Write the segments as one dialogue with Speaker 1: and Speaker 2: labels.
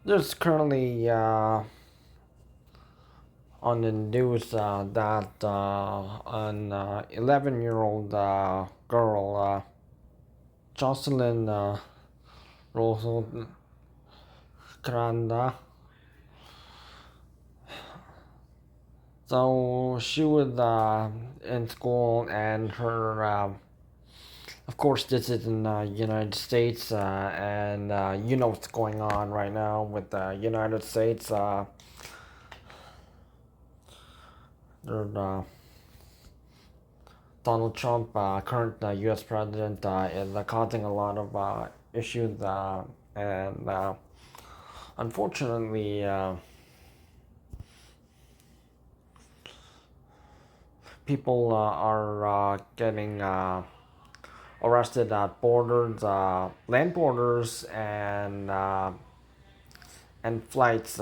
Speaker 1: There's currently on the news that an 11-year-old girl, Jocelynn Rojo Carranza. So she was in school, and her, of course, this is in the United States, and you know what's going on right now with the United States. Donald Trump, current U.S. president, is causing a lot of issues, and unfortunately, people are getting arrested at borders, land borders, and flights.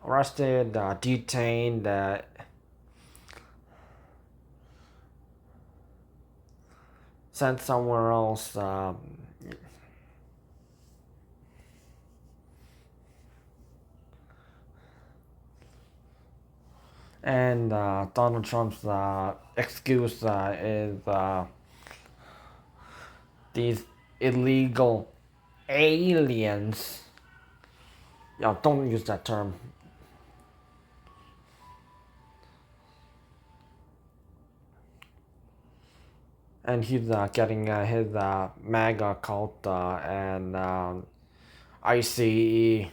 Speaker 1: Arrested, detained, sent somewhere else. And Donald Trump's excuse is these illegal aliens. Yeah, don't use that term. And he's getting his MAGA cult and ICE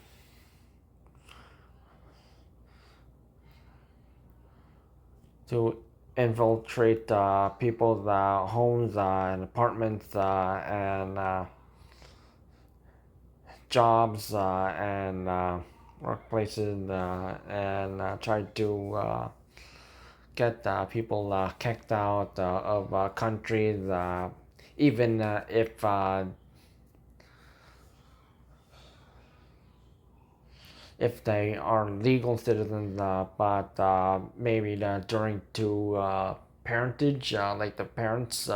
Speaker 1: to infiltrate people's homes and apartments and jobs and workplaces and try to get people kicked out of countries, even if they are legal citizens, but maybe during to parentage, like the parents,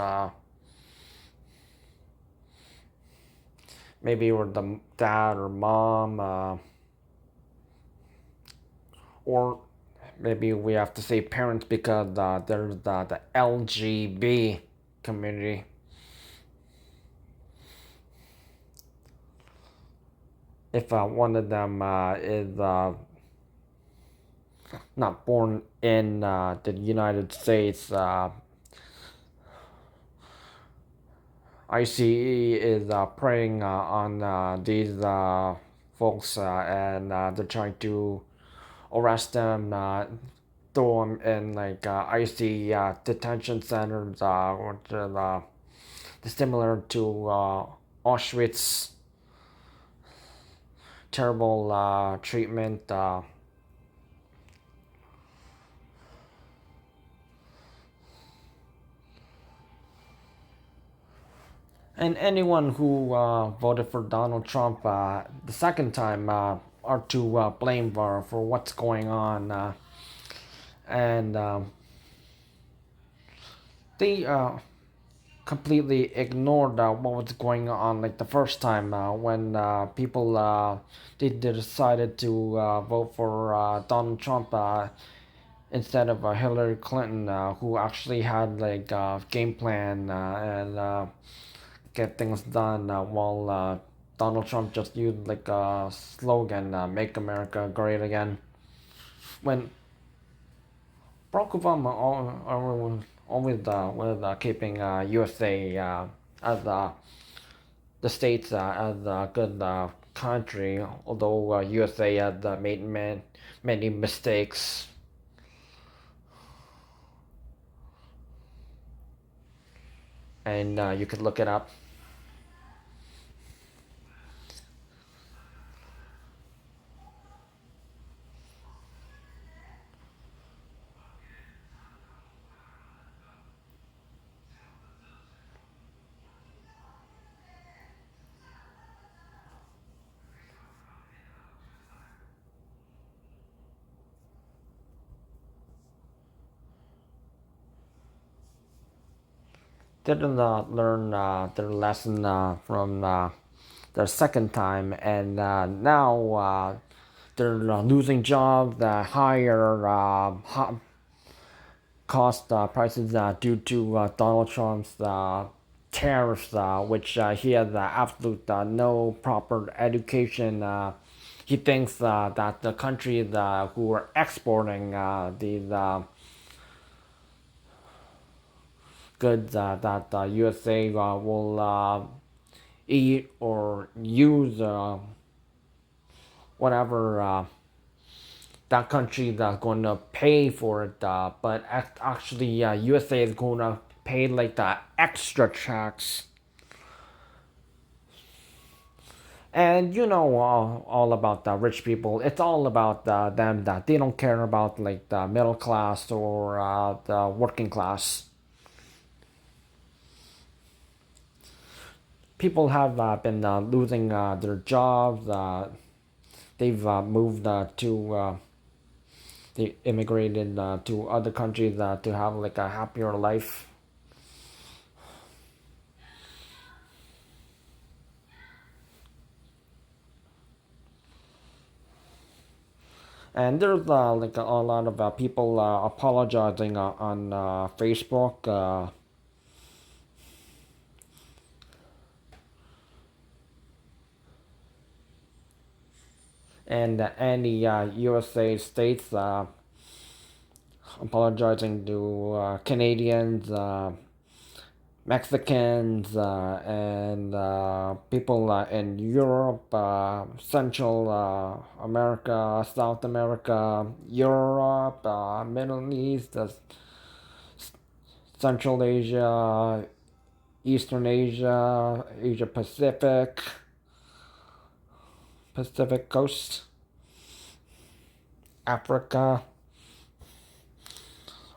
Speaker 1: maybe or the dad or mom, or maybe we have to say parents because there's the LGB community. If one of them is not born in the United States, ICE is preying on these folks, and they're trying to arrest them, throw them in like ICE detention centers, which is similar to Auschwitz. Terrible treatment. And anyone who voted for Donald Trump the second time are to blame for what's going on. And they completely ignored what was going on like the first time when people they decided to vote for Donald Trump instead of Hillary Clinton, who actually had like a game plan and get things done, while Donald Trump just used like a slogan, "Make America Great Again." When Barack Obama always was keeping USA as the states as a good country, although USA had made many mistakes. And you could look it up. Didn't learn their lesson from their second time, and now they're losing jobs, higher cost prices due to Donald Trump's tariffs, which he has absolute no proper education. He thinks that the countries who are exporting these goods that the USA will eat or use whatever that country that's going to pay for it, but actually USA is going to pay like the extra tax. And you know all about the rich people. It's all about them, that they don't care about like the middle class or the working class. People have been losing their jobs. They've moved they immigrated to other countries to have like a happier life. And there's like a lot of people apologizing on Facebook. And any USA states apologizing to Canadians, Mexicans, and people in Europe, Central America, South America, Europe, Middle East, Central Asia, Eastern Asia, Asia Pacific, Pacific Coast, Africa,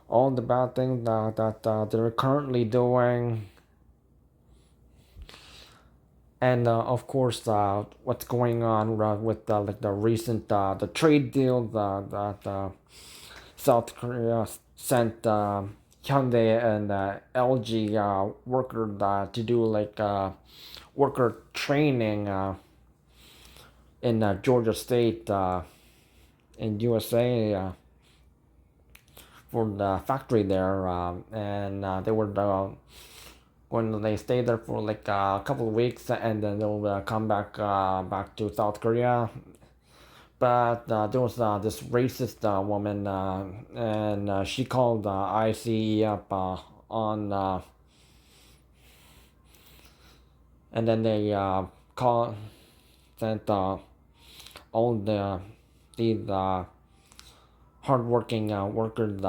Speaker 1: all the bad things that they're currently doing, and of course what's going on with like the recent the trade deal that South Korea sent Hyundai and LG workers to do like worker training in Georgia State in USA for the factory there, and they were when they stay there for like a couple of weeks, and then they'll come back to South Korea. But there was this racist woman, and she called ICE up on, and then they call sent all these hardworking workers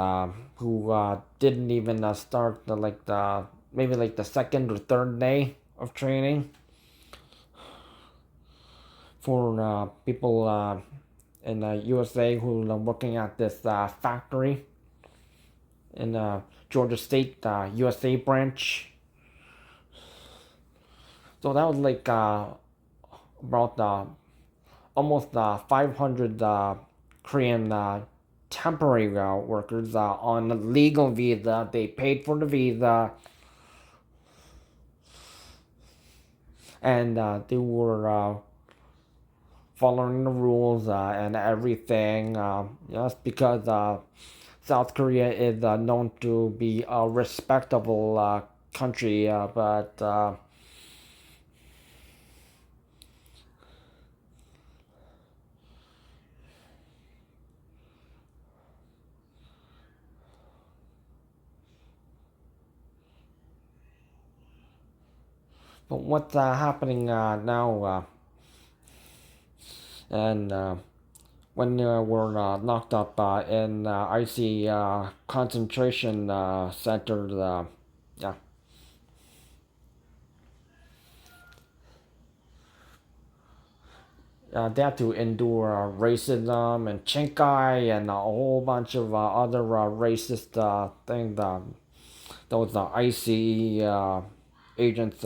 Speaker 1: who didn't even start like the maybe like the second or third day of training for people in the USA who are working at this factory in Georgia State USA branch. So that was like about almost 500 Korean temporary workers on a legal visa. They paid for the visa, and they were following the rules and everything. Just because South Korea is known to be a respectable country, but what's happening now? And when we're locked up in IC concentration centers, yeah, they have to endure racism and chinkai and a whole bunch of other racist things. Those IC agents.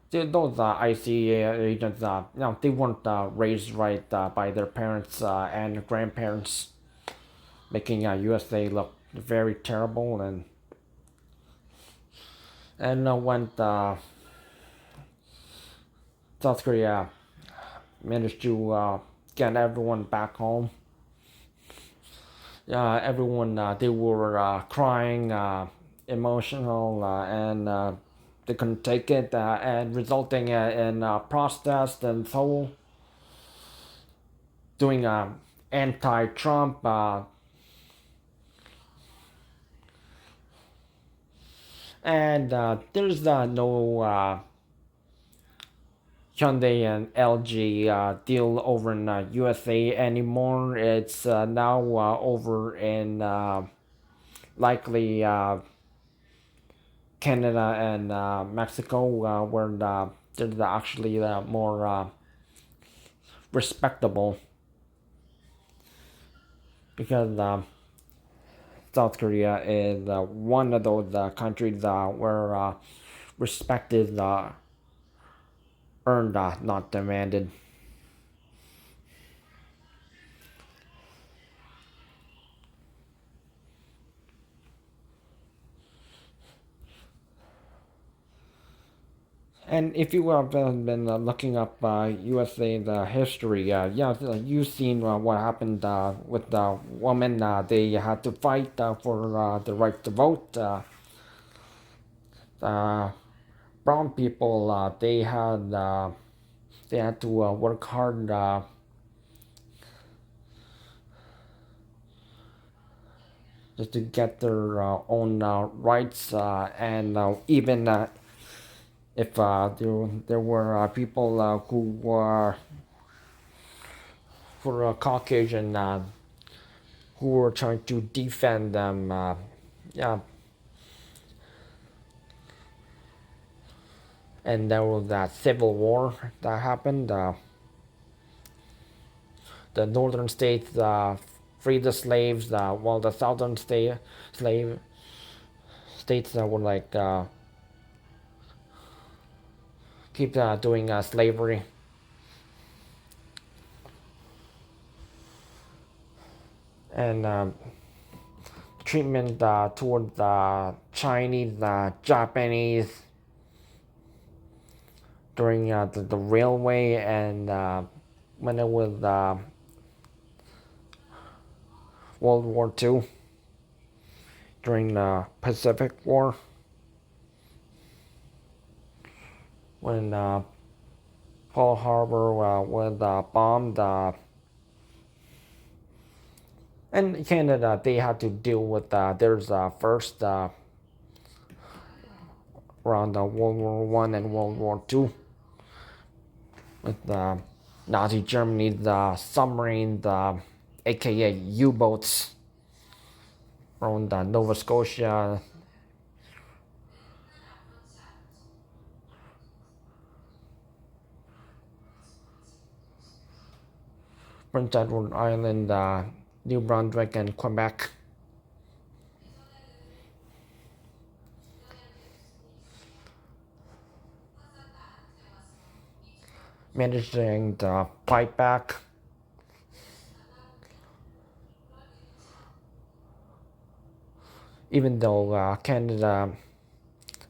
Speaker 1: Those ICA agents, they weren't raised right by their parents and grandparents, making USA look very terrible. And when South Korea managed to get everyone back home, everyone they were crying, emotional, and they couldn't take it, and resulting in protest and Seoul doing anti-Trump. And there's no Hyundai and LG deal over in USA anymore. It's now over in likely Canada and Mexico, where they're actually more respectable, because South Korea is one of those countries where respect is earned, not demanded. And if you have been looking up USA the history, yeah, you've seen what happened with the women. They had to fight for the right to vote. Uh, Brown people, they had to work hard just to get their own rights, and even if there were people who were Caucasian, who were trying to defend them. Yeah, and there was that civil war that happened. The northern states freed the slaves, while the southern slave states were like keep doing slavery. And treatment toward the Chinese, Japanese during the railway, and when it was World War II, during the Pacific War, when Pearl Harbor was bombed. And Canada, they had to deal with there's first around World War One and World War Two, with Nazi Germany's submarines, aka U-boats, around Nova Scotia, Prince Edward Island, New Brunswick, and Quebec. Managing to fight back. Even though Canada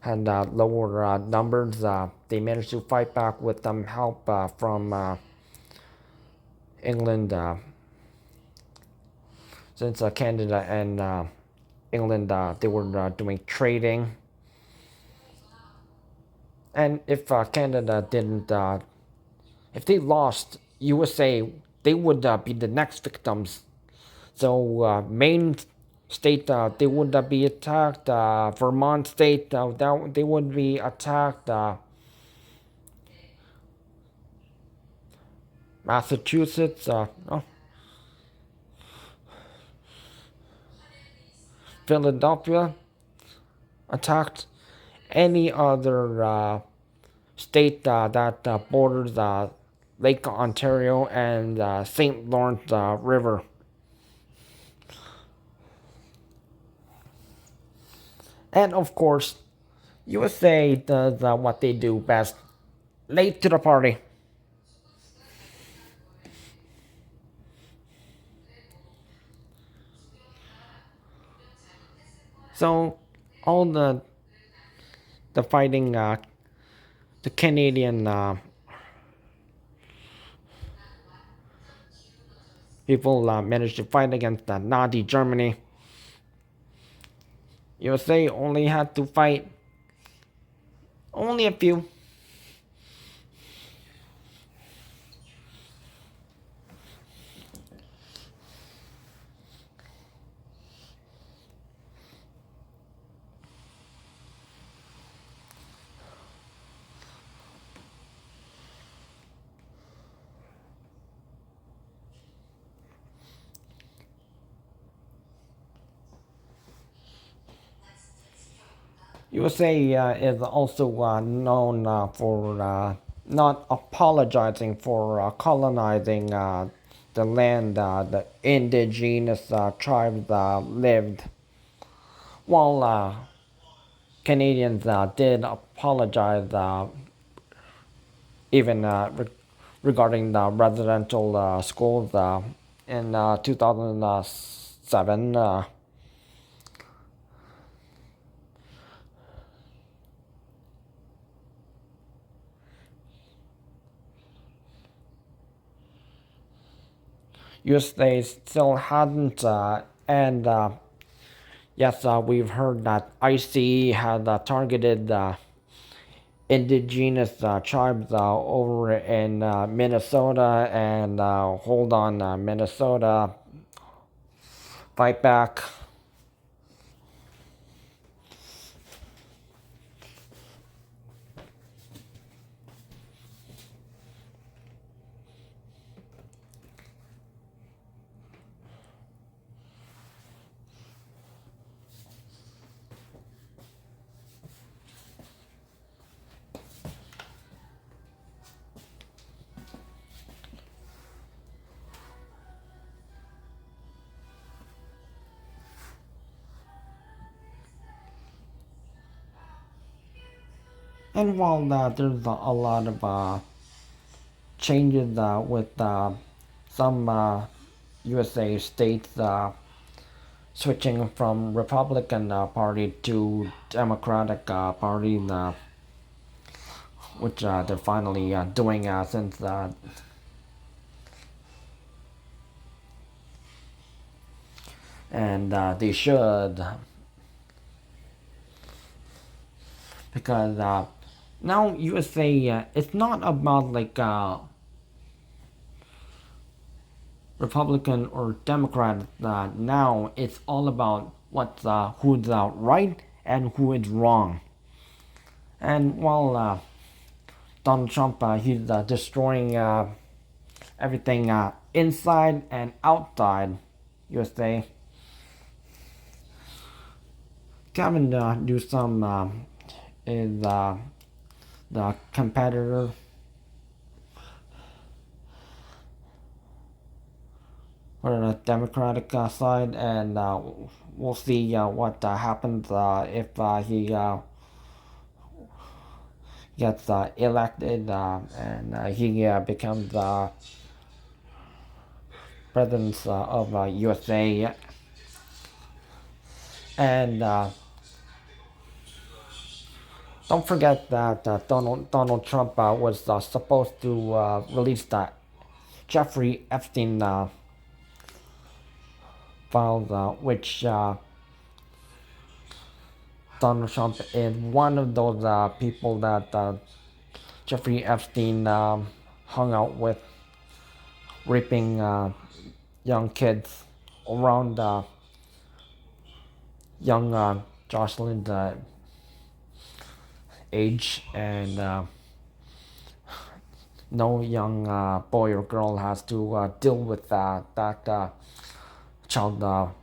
Speaker 1: had lower numbers, they managed to fight back with some help from England, since Canada and England, they were doing trading. And if Canada didn't, if they lost, USA, they would be the next victims. So Maine state, they would be attacked. Vermont state, they would be attacked. Massachusetts, oh, Philadelphia attacked. Any other state that borders Lake Ontario and St. Lawrence River. And of course, USA does what they do best, late to the party. So all the fighting, the Canadian people managed to fight against Nazi Germany. USA only had to fight only a few. USA is also known for not apologizing for colonizing the land the indigenous tribes lived, while Canadians did apologize even regarding the residential schools in 2007. USA still hadn't, and yes, we've heard that ICE had targeted indigenous tribes over in Minnesota, and hold on, Minnesota, fight back. And while there's a lot of changes with some USA states switching from Republican Party to Democratic Party, which they're finally doing since and they should, because now USA it's not about like Republican or Democrat. Now it's all about what's who's right and who is wrong. And while Donald Trump he's destroying everything inside and outside USA. Gavin Newsom is the competitor for the Democratic side, and we'll see what happens if he gets elected and he becomes president of USA. And don't forget that Donald Trump was supposed to release the Jeffrey Epstein files, which Donald Trump is one of those people that Jeffrey Epstein hung out with, raping young kids around young Jocelyn's age, and no young boy or girl has to deal with that child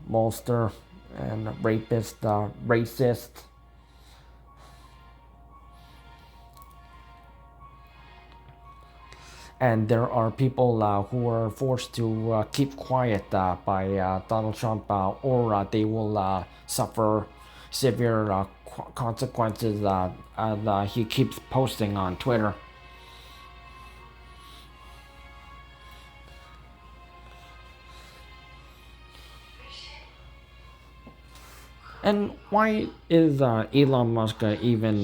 Speaker 1: molester and rapist, racist. And there are people who are forced to keep quiet by Donald Trump, or they will suffer severe consequences as he keeps posting on Twitter. And why is Elon Musk even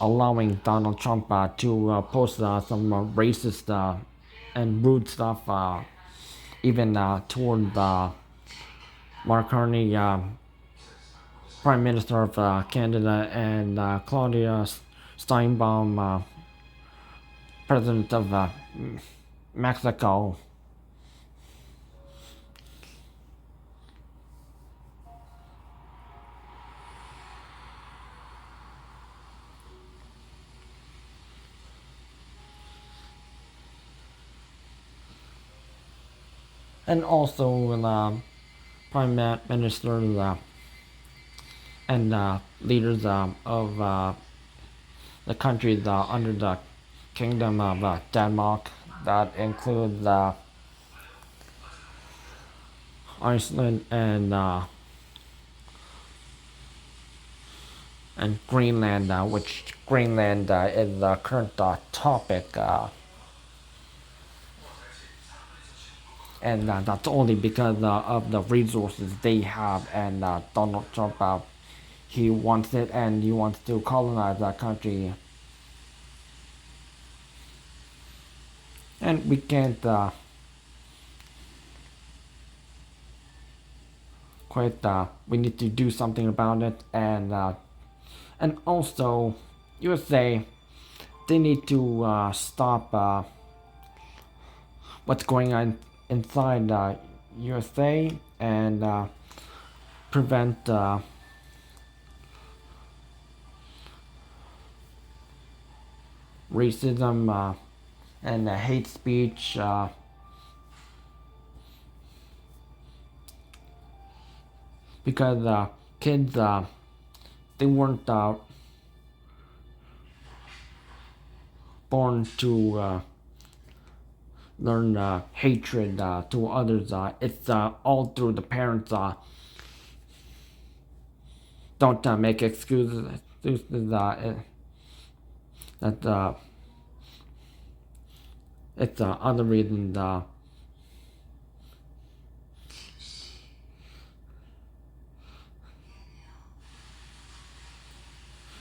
Speaker 1: allowing Donald Trump to post some racist and rude stuff, even toward Mark Carney, Prime Minister of Canada, and Claudia Steinbaum, President of Mexico. And also Prime Ministers and leaders of the countries under the Kingdom of Denmark. That includes Iceland and Greenland, which Greenland is the current topic, and that's only because of the resources they have. And Donald Trump, he wants it, and he wants to colonize that country, and we can't quite. We need to do something about it, and also USA, they need to stop what's going on inside USA and prevent racism and hate speech, because kids, they weren't born to learn hatred to others. It's all through the parents. Don't make excuses. That it's other reasons.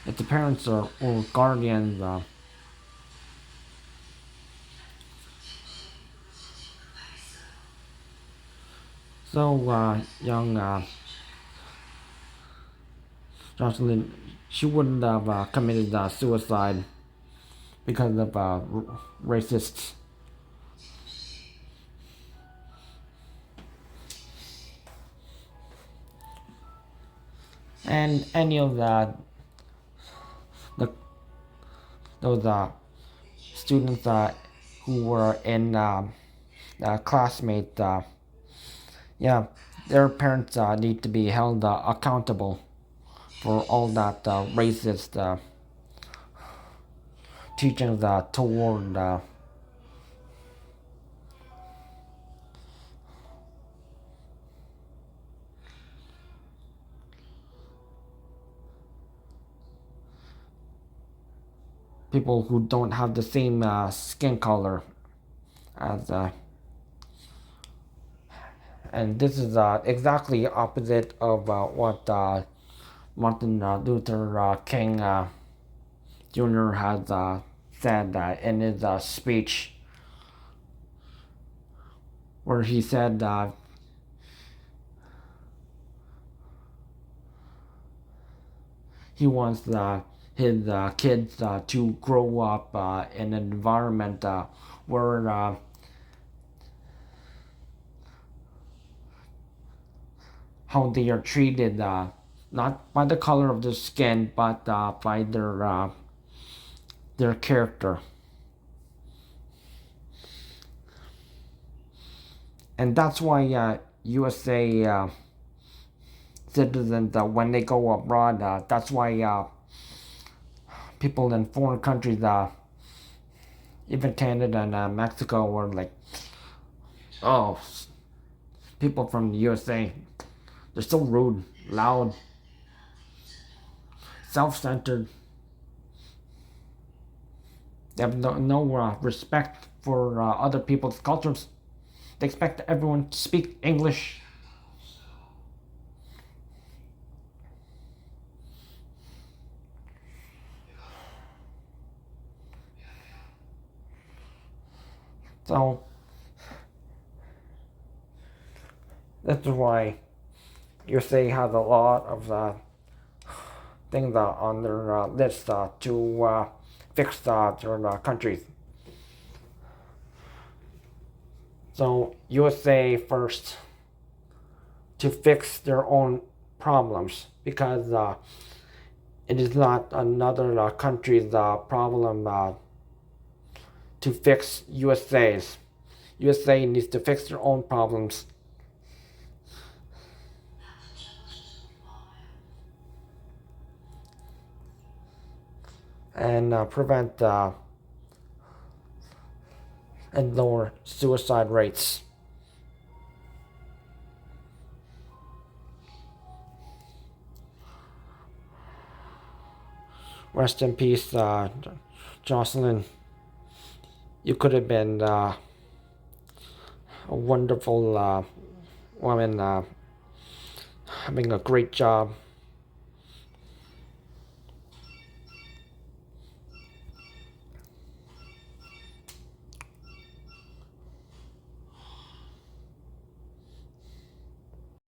Speaker 1: If the parents or guardians so young, Jocelyn, she wouldn't have committed suicide because of racists. And any of the those students who were in classmates, yeah, their parents need to be held accountable for all that racist teachings toward people who don't have the same skin color as and this is exactly opposite of what Martin Luther King Jr. has said in his speech, where he said he wants his kids to grow up in an environment where how they are treated, not by the color of their skin, but by their character. And that's why USA citizens, when they go abroad, that's why people in foreign countries, even Canada and Mexico, were like, oh, people from the USA, they're so rude, loud, self-centered. They have no respect for other people's cultures. They expect everyone to speak English. So that's why USA has a lot of things on their list to fix their countries. So USA first to fix their own problems because it is not another country's problem to fix USA's. USA needs to fix their own problems and prevent and lower suicide rates. Rest in peace, Jocelynn. You could have been a wonderful woman, having a great job